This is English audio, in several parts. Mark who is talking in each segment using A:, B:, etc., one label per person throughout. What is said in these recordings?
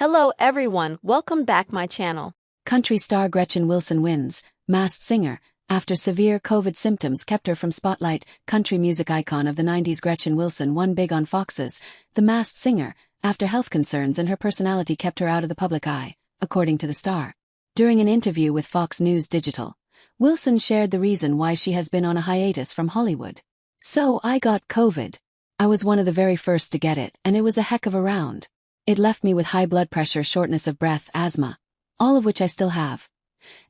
A: Hello everyone, welcome back my channel.
B: Country star Gretchen Wilson wins, Masked Singer, after severe COVID symptoms kept her from spotlight. Country music icon of the 90s Gretchen Wilson won big on Fox's The Masked Singer, after health concerns and her personality kept her out of the public eye, according to the star. During an interview with Fox News Digital, Wilson shared the reason why she has been on a hiatus from Hollywood. "So I got COVID. I was one of the very first to get it, and it was a heck of a round. It left me with high blood pressure, shortness of breath, asthma, all of which I still have.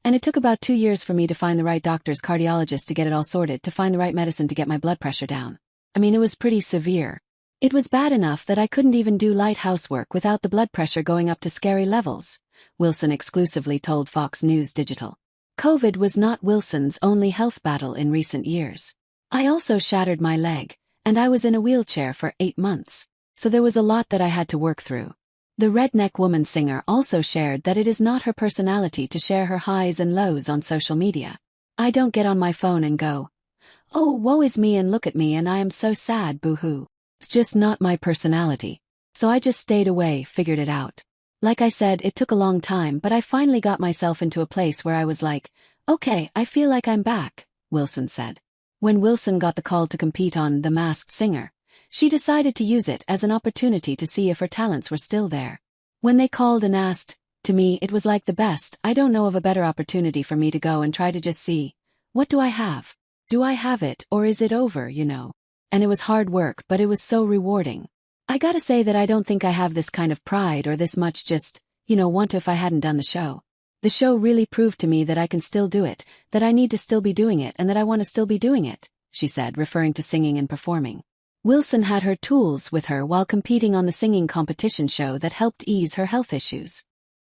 B: And it took about 2 years for me to find the right doctors, cardiologists to get it all sorted, to find the right medicine to get my blood pressure down. I mean, it was pretty severe. It was bad enough that I couldn't even do light housework without the blood pressure going up to scary levels," Wilson exclusively told Fox News Digital. COVID was not Wilson's only health battle in recent years. "I also shattered my leg, and I was in a wheelchair for 8 months. So there was a lot that I had to work through." The redneck woman singer also shared that it is not her personality to share her highs and lows on social media. "I don't get on my phone and go, 'Oh, woe is me, and look at me and I am so sad, boo-hoo.' It's just not my personality. So I just stayed away, figured it out. Like I said, it took a long time, but I finally got myself into a place where I was like, okay, I feel like I'm back," Wilson said. When Wilson got the call to compete on The Masked Singer, she decided to use it as an opportunity to see if her talents were still there. "When they called and asked, to me it was like the best. I don't know of a better opportunity for me to go and try to just see, what do I have? Do I have it, or is it over, you know? And it was hard work, but it was so rewarding. I gotta say that I don't think I have this kind of pride or this much just, want if I hadn't done the show. The show really proved to me that I can still do it, that I need to still be doing it, and that I want to still be doing it," she said, referring to singing and performing. Wilson had her tools with her while competing on the singing competition show that helped ease her health issues.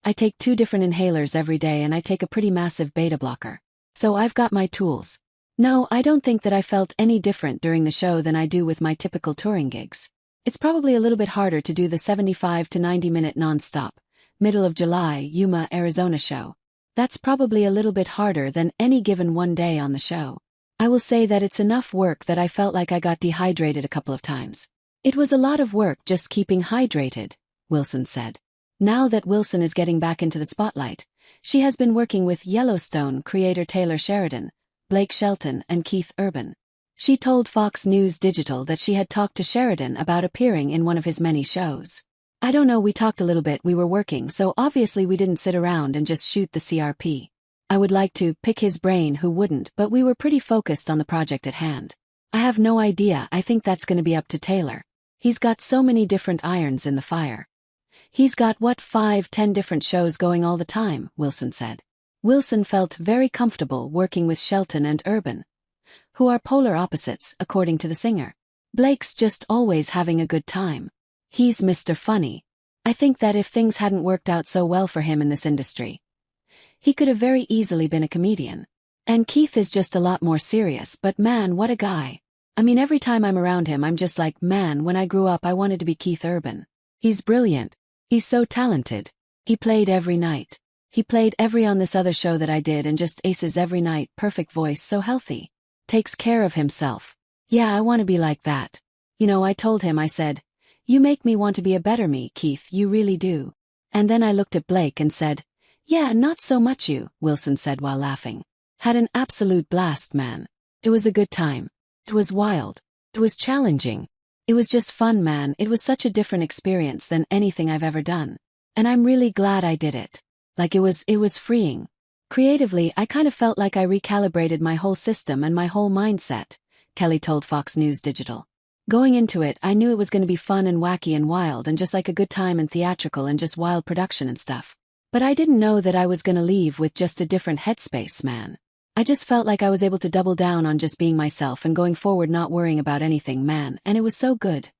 B: "I take 2 different inhalers every day and I take a pretty massive beta blocker. So I've got my tools. No, I don't think that I felt any different during the show than I do with my typical touring gigs. It's probably a little bit harder to do the 75 to 90-minute non-stop, middle of July, Yuma, Arizona show. That's probably a little bit harder than any given one day on the show. I will say that it's enough work that I felt like I got dehydrated a couple of times. It was a lot of work just keeping hydrated," Wilson said. Now that Wilson is getting back into the spotlight, she has been working with Yellowstone creator Taylor Sheridan, Blake Shelton, and Keith Urban. She told Fox News Digital that she had talked to Sheridan about appearing in one of his many shows. "I don't know, we talked a little bit, we were working, so obviously we didn't sit around and just shoot the CRP. I would like to pick his brain, who wouldn't, but we were pretty focused on the project at hand. I have no idea, I think that's going to be up to Taylor. He's got so many different irons in the fire. He's got 5-10 different shows going all the time," Wilson said. Wilson felt very comfortable working with Shelton and Urban, who are polar opposites, according to the singer. "Blake's just always having a good time. He's Mr. Funny. I think that if things hadn't worked out so well for him in this industry, he could have very easily been a comedian. And Keith is just a lot more serious, but man, what a guy. I mean, every time I'm around him I'm just like, man, when I grew up I wanted to be Keith Urban. He's brilliant. He's so talented. He played every night. He played every on this other show that I did and just aces every night, perfect voice, so healthy. Takes care of himself. Yeah, I want to be like that. I told him, I said, you make me want to be a better me, Keith, you really do. And then I looked at Blake and said, yeah, not so much you," Wilson said while laughing. "Had an absolute blast, man. It was a good time. It was wild. It was challenging. It was just fun, man. It was such a different experience than anything I've ever done. And I'm really glad I did it. Like it was freeing. Creatively, I kind of felt like I recalibrated my whole system and my whole mindset," Kelly told Fox News Digital. "Going into it, I knew it was going to be fun and wacky and wild and just like a good time and theatrical and just wild production and stuff. But I didn't know that I was going to leave with just a different headspace, man. I just felt like I was able to double down on just being myself and going forward, not worrying about anything, man, and it was so good."